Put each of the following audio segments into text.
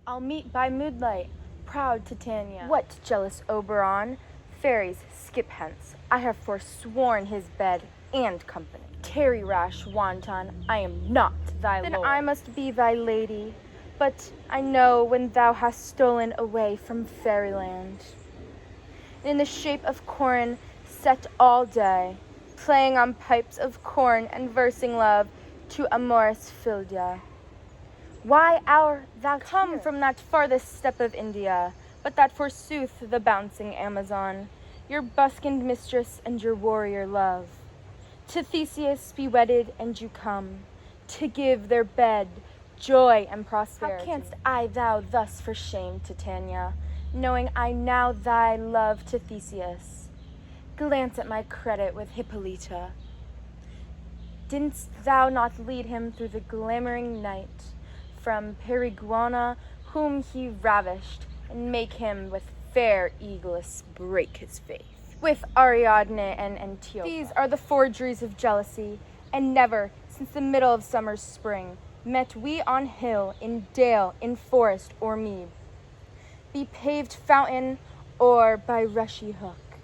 I'll meet by moonlight, proud Titania. What, jealous Oberon? Fairies, skip hence. I have forsworn his bed and company. Tarry, rash wanton, I am not thy Then lord. I must be thy lady, but I know when thou hast stolen away from fairyland. In the shape of Corin, set all day, playing on pipes of corn and versing love to amorous Phildia. Why art thou come here? from that farthest steppe of India, but that forsooth the bouncing Amazon, your buskined mistress and your warrior love? To Theseus be wedded and you come, to give their bed joy and prosperity. How canst I thou thus for shame, Titania, knowing I now thy love to Theseus? Glance at my credit with Hippolyta. Didst thou not lead him through the glimmering night from Periguana, whom he ravished, and make him with fair Aegalus break his faith? With Ariadne and Antiope. These are the forgeries of jealousy, and never, since the middle of summer's spring, met we on hill, in dale, in forest, or mead, be paved fountain, or by rushy hook,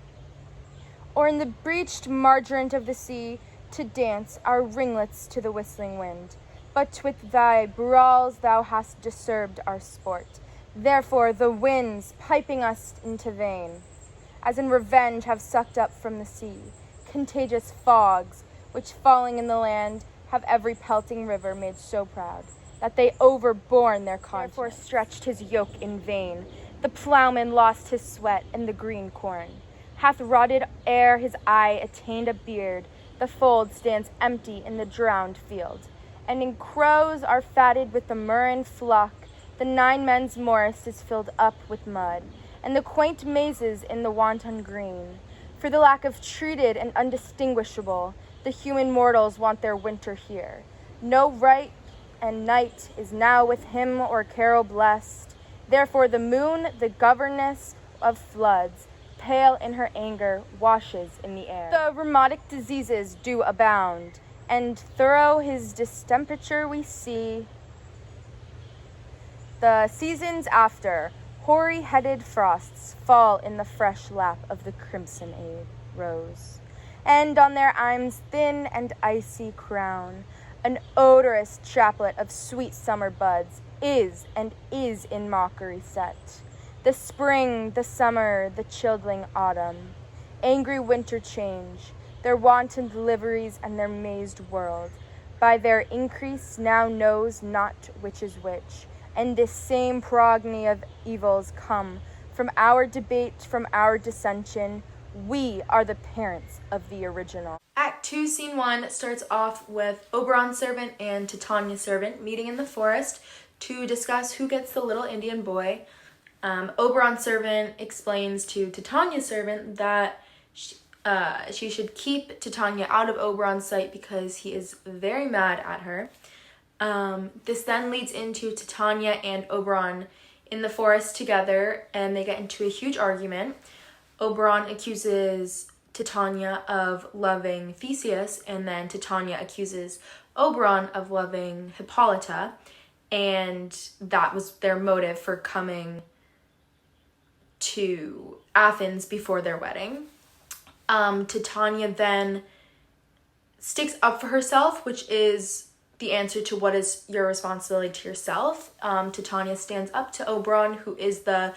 or in the breached margent of the sea, to dance our ringlets to the whistling wind. But with thy brawls thou hast disturbed our sport. Therefore the winds, piping us into vain, as in revenge have sucked up from the sea, contagious fogs, which falling in the land, have every pelting river made so proud, that they overborne their continent. Therefore stretched his yoke in vain. The ploughman lost his sweat, and the green corn hath rotted ere his eye attained a beard. The fold stands empty in the drowned field, and in crows are fatted with the murrain flock. The 9 men's morris is filled up with mud, and the quaint mazes in the wanton green. For the lack of treated and undistinguishable, the human mortals want their winter here. No right and night is now with him or carol blessed. Therefore the moon, the governess of floods, pale in her anger, washes in the air. The rheumatic diseases do abound, and thorough his distemperature we see. The seasons after, hoary-headed frosts fall in the fresh lap of the crimson rose, and on their eyes thin and icy crown, an odorous chaplet of sweet summer buds is in mockery set. The spring, the summer, the chilling autumn, angry winter change their wanton liveries and their mazed world. By their increase now knows not which is which, and this same progeny of evils come from our debate, from our dissension. We are the parents of the original. Act 2, Scene 1 starts off with Oberon's servant and Titania's servant meeting in the forest to discuss who gets the little Indian boy. Oberon's servant explains to Titania's servant that she should keep Titania out of Oberon's sight because he is very mad at her. This then leads into Titania and Oberon in the forest together, and they get into a huge argument. Oberon accuses Titania of loving Theseus, and then Titania accuses Oberon of loving Hippolyta, and that was their motive for coming to Athens before their wedding. Titania then sticks up for herself, which is the answer to what is your responsibility to yourself. Titania stands up to Oberon, who is the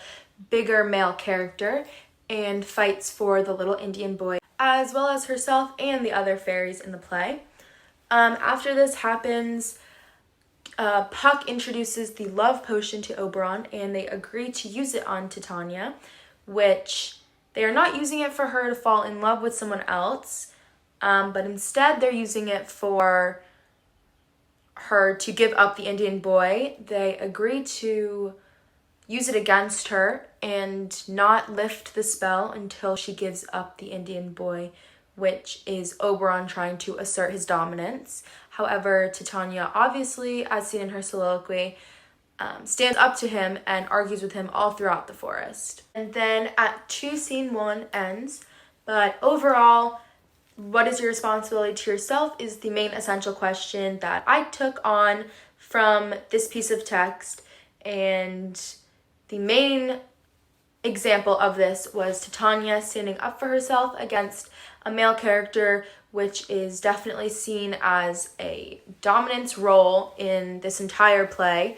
bigger male character, and fights for the little Indian boy, as well as herself and the other fairies in the play. After this happens, Puck introduces the love potion to Oberon, and they agree to use it on Titania, which they are not using it for her to fall in love with someone else, but instead they're using it for her to give up the Indian boy. They agree to use it against her and not lift the spell until she gives up the Indian boy, which is Oberon trying to assert his dominance. However, Titania, obviously, as seen in her soliloquy, stands up to him and argues with him all throughout the forest. And then Act 2, Scene 1 ends. But overall, what is your responsibility to yourself is the main essential question that I took on from this piece of text. And the main example of this was Titania standing up for herself against a male character, which is definitely seen as a dominance role in this entire play.